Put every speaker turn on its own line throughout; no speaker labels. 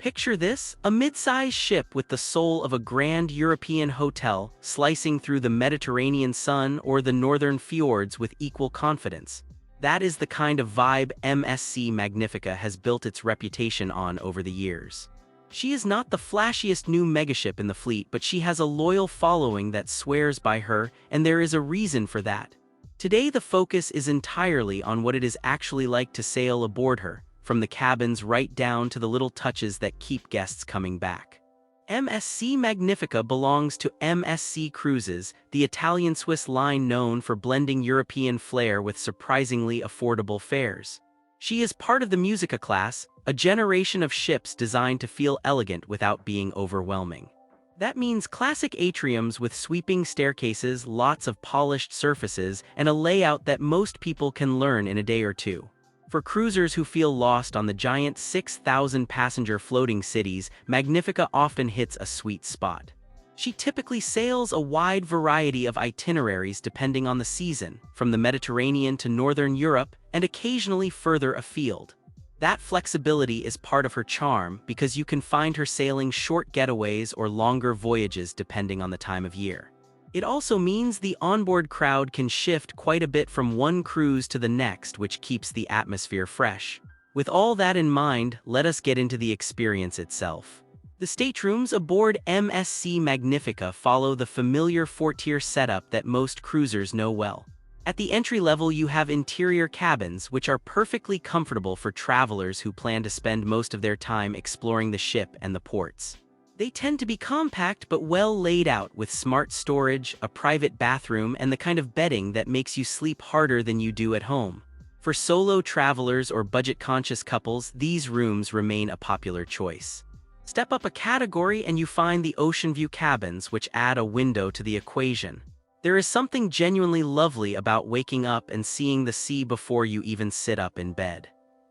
Picture this, a mid-sized ship with the soul of a grand European hotel, slicing through the Mediterranean sun or the northern fjords with equal confidence. That is the kind of vibe MSC Magnifica has built its reputation on over the years. She is not the flashiest new megaship in the fleet, but she has a loyal following that swears by her, and there is a reason for that. Today the focus is entirely on what it is actually like to sail aboard her, from the cabins right down to the little touches that keep guests coming back. MSC Magnifica belongs to MSC Cruises, the Italian-Swiss line known for blending European flair with surprisingly affordable fares. She is part of the Musica-class, a generation of ships designed to feel elegant without being overwhelming. That means classic atriums with sweeping staircases, lots of polished surfaces, and a layout that most people can learn in a day or two. For cruisers who feel lost on the giant 6,000-passenger floating cities, Magnifica often hits a sweet spot. She typically sails a wide variety of itineraries depending on the season, from the Mediterranean to northern Europe, and occasionally further afield. That flexibility is part of her charm because you can find her sailing short getaways or longer voyages depending on the time of year. It also means the onboard crowd can shift quite a bit from one cruise to the next, which keeps the atmosphere fresh. With all that in mind, let us get into the experience itself. The staterooms aboard MSC Magnifica follow the familiar four-tier setup that most cruisers know well. At the entry level you have interior cabins, which are perfectly comfortable for travelers who plan to spend most of their time exploring the ship and the ports. They tend to be compact but well laid out with smart storage, a private bathroom, and the kind of bedding that makes you sleep harder than you do at home. For solo travelers or budget-conscious couples, these rooms remain a popular choice. Step up a category and you find the oceanview cabins, which add a window to the equation. There is something genuinely lovely about waking up and seeing the sea before you even sit up in bed.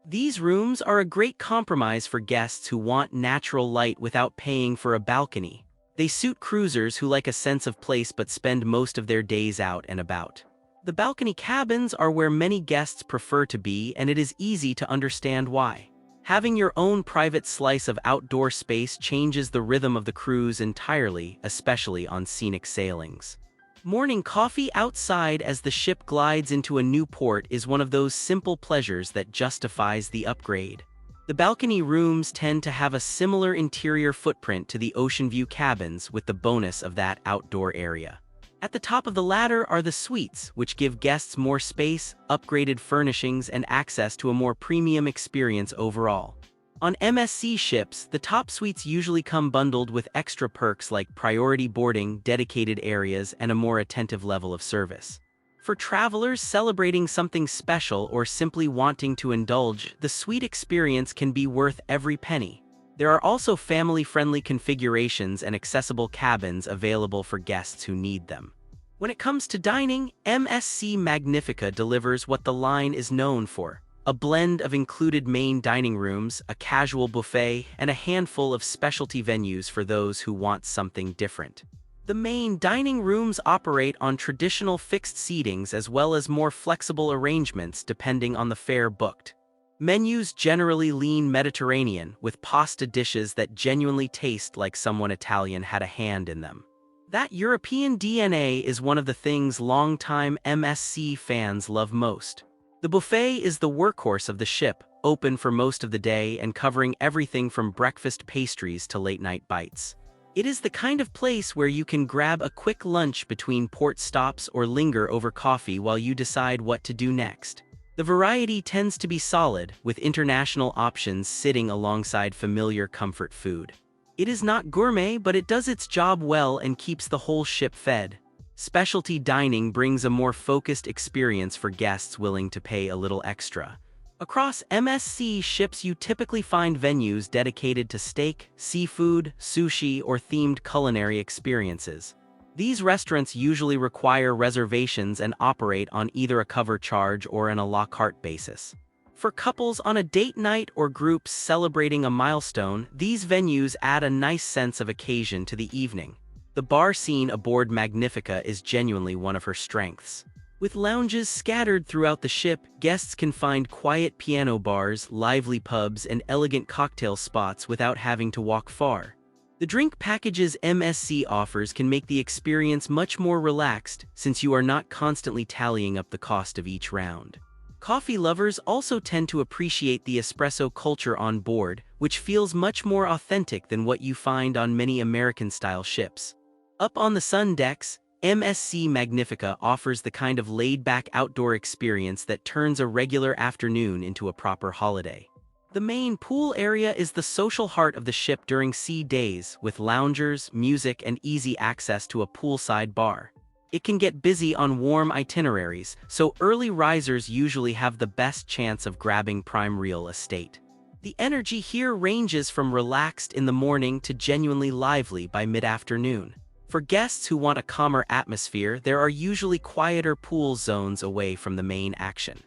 These rooms are a great compromise for guests who want natural light without paying for a balcony. They suit cruisers who like a sense of place but spend most of their days out and about. The balcony cabins are where many guests prefer to be, and it is easy to understand why. Having your own private slice of outdoor space changes the rhythm of the cruise entirely, especially on scenic sailings. Morning coffee outside as the ship glides into a new port is one of those simple pleasures that justifies the upgrade. The balcony rooms tend to have a similar interior footprint to the oceanview cabins, with the bonus of that outdoor area. At the top of the ladder are the suites, which give guests more space, upgraded furnishings, and access to a more premium experience overall. On MSC ships, the top suites usually come bundled with extra perks like priority boarding, dedicated areas, and a more attentive level of service. For travelers celebrating something special or simply wanting to indulge, the suite experience can be worth every penny. There are also family-friendly configurations and accessible cabins available for guests who need them. When it comes to dining, MSC Magnifica delivers what the line is known for: a blend of included main dining rooms, a casual buffet, and a handful of specialty venues for those who want something different. The main dining rooms operate on traditional fixed seatings as well as more flexible arrangements depending on the fare booked. Menus generally lean Mediterranean, with pasta dishes that genuinely taste like someone Italian had a hand in them. That European DNA is one of the things longtime MSC fans love most. The buffet is the workhorse of the ship, open for most of the day and covering everything from breakfast pastries to late-night bites. It is the kind of place where you can grab a quick lunch between port stops or linger over coffee while you decide what to do next. The variety tends to be solid, with international options sitting alongside familiar comfort food. It is not gourmet, but it does its job well and keeps the whole ship fed. Specialty dining brings a more focused experience for guests willing to pay a little extra. Across MSC ships you typically find venues dedicated to steak, seafood, sushi, or themed culinary experiences. These restaurants usually require reservations and operate on either a cover charge or an à la carte basis. For couples on a date night or groups celebrating a milestone, these venues add a nice sense of occasion to the evening. The bar scene aboard Magnifica is genuinely one of her strengths. With lounges scattered throughout the ship, guests can find quiet piano bars, lively pubs, and elegant cocktail spots without having to walk far. The drink packages MSC offers can make the experience much more relaxed, since you are not constantly tallying up the cost of each round. Coffee lovers also tend to appreciate the espresso culture on board, which feels much more authentic than what you find on many American-style ships. Up on the sun decks, MSC Magnifica offers the kind of laid-back outdoor experience that turns a regular afternoon into a proper holiday. The main pool area is the social heart of the ship during sea days, with loungers, music, and easy access to a poolside bar. It can get busy on warm itineraries, so early risers usually have the best chance of grabbing prime real estate. The energy here ranges from relaxed in the morning to genuinely lively by mid-afternoon. For guests who want a calmer atmosphere, there are usually quieter pool zones away from the main action.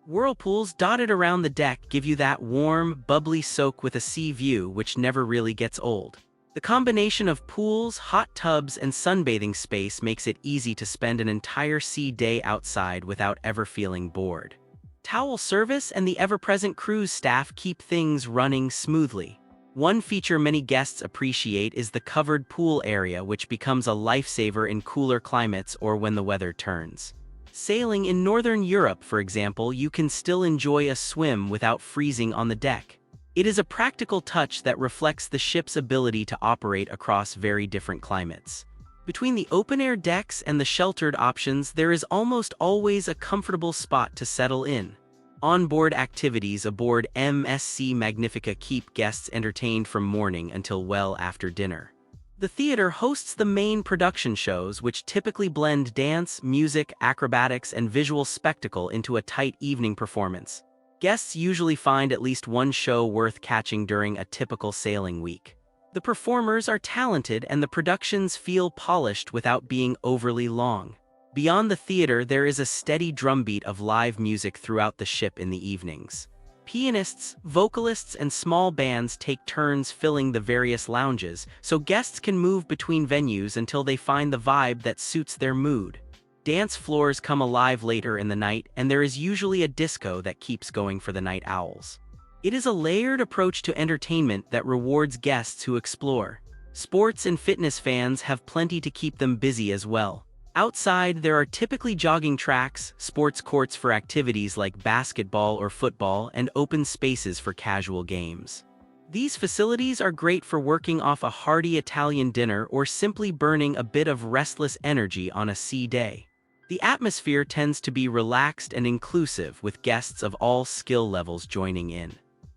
Whirlpools dotted around the deck give you that warm, bubbly soak with a sea view which never really gets old. The combination of pools, hot tubs, and sunbathing space makes it easy to spend an entire sea day outside without ever feeling bored. Towel service and the ever-present cruise staff keep things running smoothly. One feature many guests appreciate is the covered pool area, which becomes a lifesaver in cooler climates or when the weather turns. Sailing in Northern Europe, for example, you can still enjoy a swim without freezing on the deck. It is a practical touch that reflects the ship's ability to operate across very different climates. Between the open-air decks and the sheltered options, there is almost always a comfortable spot to settle in. Onboard activities aboard MSC Magnifica keep guests entertained from morning until well after dinner. The theater hosts the main production shows, which typically blend dance, music, acrobatics, and visual spectacle into a tight evening performance. Guests usually find at least one show worth catching during a typical sailing week. The performers are talented and the productions feel polished without being overly long. Beyond the theater, there is a steady drumbeat of live music throughout the ship in the evenings. Pianists, vocalists, and small bands take turns filling the various lounges, so guests can move between venues until they find the vibe that suits their mood. Dance floors come alive later in the night, and there is usually a disco that keeps going for the night owls. It is a layered approach to entertainment that rewards guests who explore. Sports and fitness fans have plenty to keep them busy as well. Outside, there are typically jogging tracks, sports courts for activities like basketball or football, and open spaces for casual games. These facilities are great for working off a hearty Italian dinner or simply burning a bit of restless energy on a sea day. The atmosphere tends to be relaxed and inclusive, with guests of all skill levels joining in.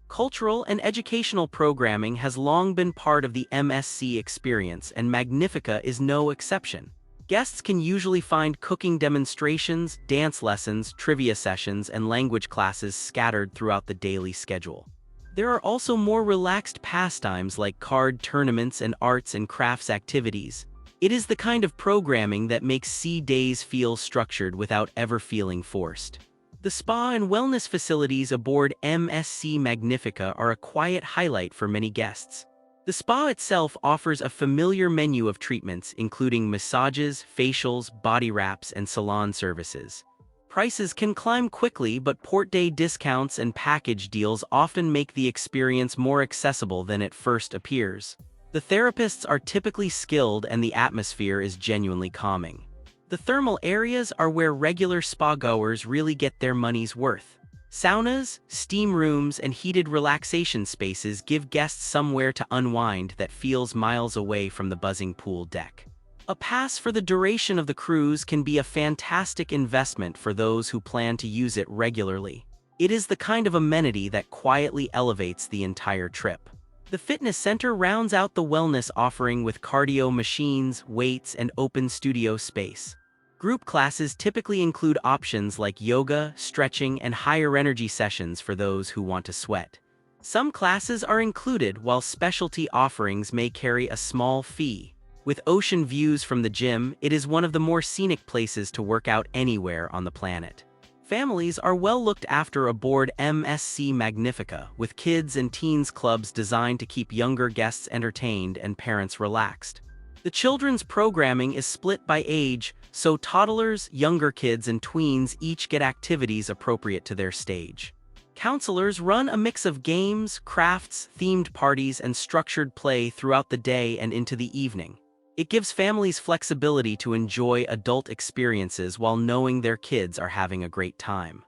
Cultural and educational programming has long been part of the MSC experience, and Magnifica is no exception. Guests can usually find cooking demonstrations, dance lessons, trivia sessions, and language classes scattered throughout the daily schedule. There are also more relaxed pastimes like card tournaments and arts and crafts activities. It is the kind of programming that makes sea days feel structured without ever feeling forced. The spa and wellness facilities aboard MSC Magnifica are a quiet highlight for many guests. The spa itself offers a familiar menu of treatments, including massages, facials, body wraps, and salon services. Prices can climb quickly, but port day discounts and package deals often make the experience more accessible than it first appears. The therapists are typically skilled and the atmosphere is genuinely calming. The thermal areas are where regular spa-goers really get their money's worth. Saunas, steam rooms, and heated relaxation spaces give guests somewhere to unwind that feels miles away from the buzzing pool deck. A pass for the duration of the cruise can be a fantastic investment for those who plan to use it regularly. It is the kind of amenity that quietly elevates the entire trip. The fitness center rounds out the wellness offering with cardio machines, weights, and open studio space. Group classes typically include options like yoga, stretching, and higher energy sessions for those who want to sweat. Some classes are included, while specialty offerings may carry a small fee. With ocean views from the gym, it is one of the more scenic places to work out anywhere on the planet. Families are well looked after aboard MSC Magnifica, with kids and teens clubs designed to keep younger guests entertained and parents relaxed. The children's programming is split by age, so toddlers, younger kids, and tweens each get activities appropriate to their stage. Counselors run a mix of games, crafts, themed parties, and structured play throughout the day and into the evening. It gives families flexibility to enjoy adult experiences while knowing their kids are having a great time.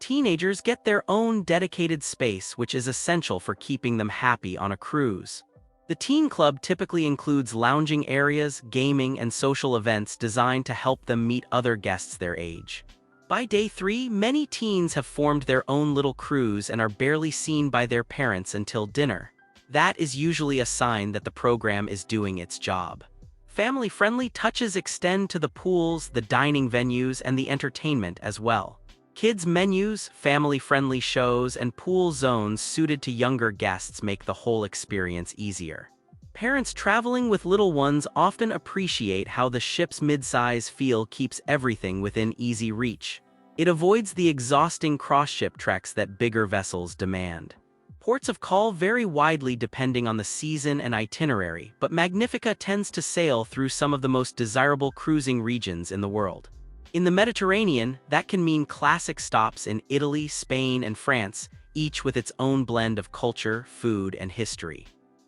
Teenagers get their own dedicated space, which is essential for keeping them happy on a cruise. The teen club typically includes lounging areas, gaming, and social events designed to help them meet other guests their age. By day 3, many teens have formed their own little cruise and are barely seen by their parents until dinner. That is usually a sign that the program is doing its job. Family-friendly touches extend to the pools, the dining venues, and the entertainment as well. Kids' menus, family-friendly shows, and pool zones suited to younger guests make the whole experience easier. Parents traveling with little ones often appreciate how the ship's mid-size feel keeps everything within easy reach. It avoids the exhausting cross-ship treks that bigger vessels demand. Ports of call vary widely depending on the season and itinerary, but Magnifica tends to sail through some of the most desirable cruising regions in the world. In the Mediterranean, that can mean classic stops in Italy, Spain, and France, each with its own blend of culture, food, and history.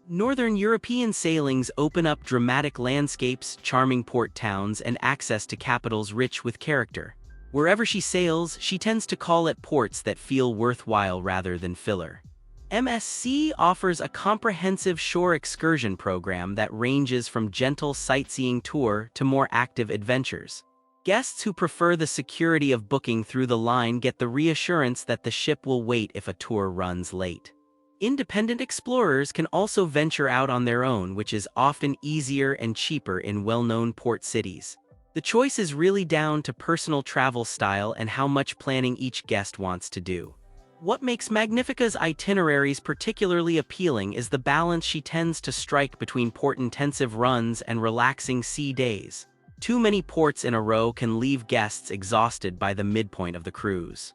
Northern European sailings open up dramatic landscapes, charming port towns, and access to capitals rich with character. Wherever she sails, she tends to call at ports that feel worthwhile rather than filler. MSC offers a comprehensive shore excursion program that ranges from gentle sightseeing tour to more active adventures. Guests who prefer the security of booking through the line get the reassurance that the ship will wait if a tour runs late. Independent explorers can also venture out on their own, which is often easier and cheaper in well-known port cities. The choice is really down to personal travel style and how much planning each guest wants to do. What makes Magnifica's itineraries particularly appealing is the balance she tends to strike between port-intensive runs and relaxing sea days. Too many ports in a row can leave guests exhausted by the midpoint of the cruise.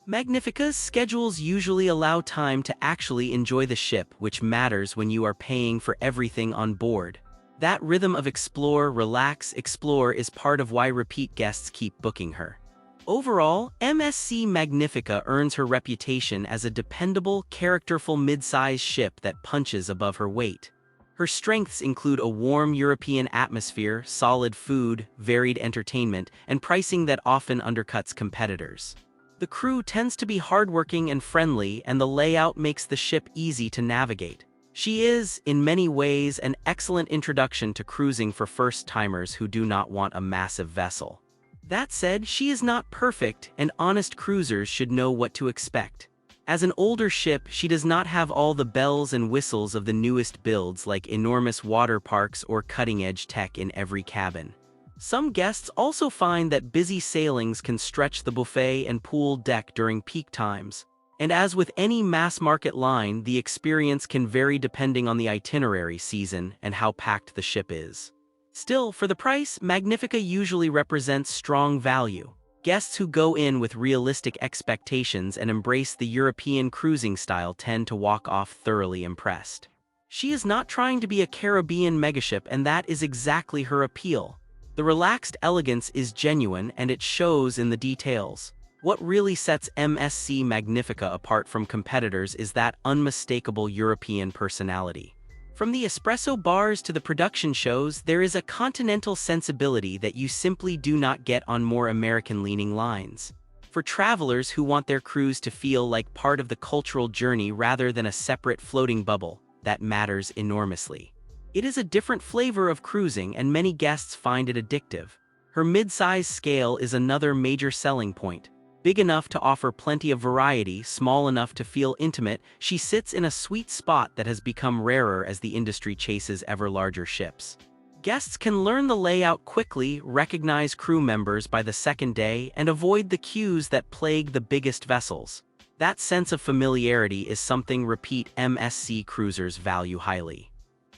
Magnifica's schedules usually allow time to actually enjoy the ship, which matters when you are paying for everything on board. That rhythm of explore, relax, explore is part of why repeat guests keep booking her. Overall, MSC Magnifica earns her reputation as a dependable, characterful mid-size ship that punches above her weight. Her strengths include a warm European atmosphere, solid food, varied entertainment, and pricing that often undercuts competitors. The crew tends to be hardworking and friendly, and the layout makes the ship easy to navigate. She is, in many ways, an excellent introduction to cruising for first-timers who do not want a massive vessel. That said, she is not perfect, and honest cruisers should know what to expect. As an older ship, she does not have all the bells and whistles of the newest builds like enormous water parks or cutting-edge tech in every cabin. Some guests also find that busy sailings can stretch the buffet and pool deck during peak times. And as with any mass-market line, the experience can vary depending on the itinerary, season, and how packed the ship is. Still, for the price, Magnifica usually represents strong value. Guests who go in with realistic expectations and embrace the European cruising style tend to walk off thoroughly impressed. She is not trying to be a Caribbean megaship, and that is exactly her appeal. The relaxed elegance is genuine, and it shows in the details. What really sets MSC Magnifica apart from competitors is that unmistakable European personality. From the espresso bars to the production shows, there is a continental sensibility that you simply do not get on more American-leaning lines. For travelers who want their cruise to feel like part of the cultural journey rather than a separate floating bubble, that matters enormously. It is a different flavor of cruising, and many guests find it addictive. Her mid-size scale is another major selling point. Big enough to offer plenty of variety, small enough to feel intimate, she sits in a sweet spot that has become rarer as the industry chases ever larger ships. Guests can learn the layout quickly, recognize crew members by the second day, and avoid the queues that plague the biggest vessels. That sense of familiarity is something repeat MSC cruisers value highly.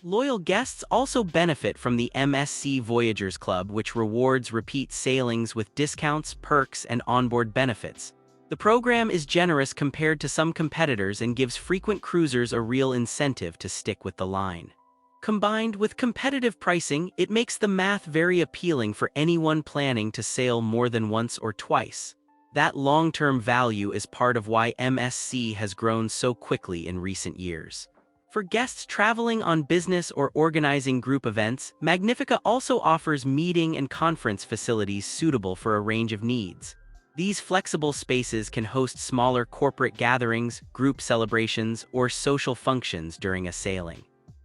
Loyal guests also benefit from the MSC Voyagers Club, which rewards repeat sailings with discounts, perks, and onboard benefits. The program is generous compared to some competitors and gives frequent cruisers a real incentive to stick with the line. Combined with competitive pricing, it makes the math very appealing for anyone planning to sail more than once or twice. That long-term value is part of why MSC has grown so quickly in recent years. For guests traveling on business or organizing group events, Magnifica also offers meeting and conference facilities suitable for a range of needs. These flexible spaces can host smaller corporate gatherings, group celebrations, or social functions during a sailing.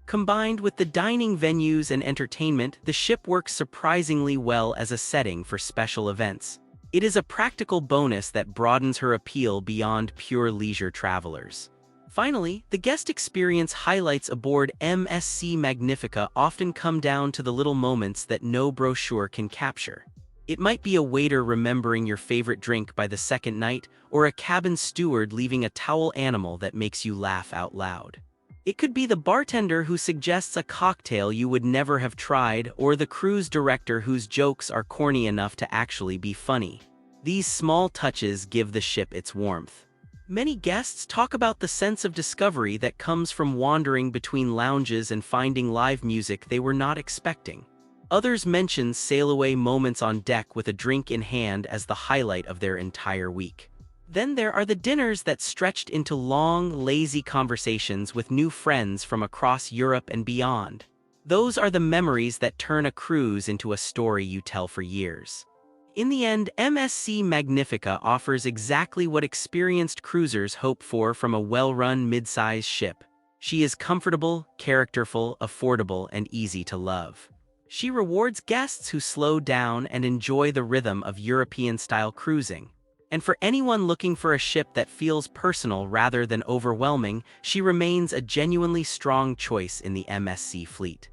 Combined with the dining venues and entertainment, the ship works surprisingly well as a setting for special events. It is a practical bonus that broadens her appeal beyond pure leisure travelers. Finally, the guest experience highlights aboard MSC Magnifica often come down to the little moments that no brochure can capture. It might be a waiter remembering your favorite drink by the second night, or a cabin steward leaving a towel animal that makes you laugh out loud. It could be the bartender who suggests a cocktail you would never have tried, or the cruise director whose jokes are corny enough to actually be funny. These small touches give the ship its warmth. Many guests talk about the sense of discovery that comes from wandering between lounges and finding live music they were not expecting. Others mention sail-away moments on deck with a drink in hand as the highlight of their entire week. Then there are the dinners that stretched into long, lazy conversations with new friends from across Europe and beyond. Those are the memories that turn a cruise into a story you tell for years. In the end, MSC Magnifica offers exactly what experienced cruisers hope for from a well-run mid-size ship. She is comfortable, characterful, affordable, and easy to love. She rewards guests who slow down and enjoy the rhythm of European-style cruising. And for anyone looking for a ship that feels personal rather than overwhelming, she remains a genuinely strong choice in the MSC fleet.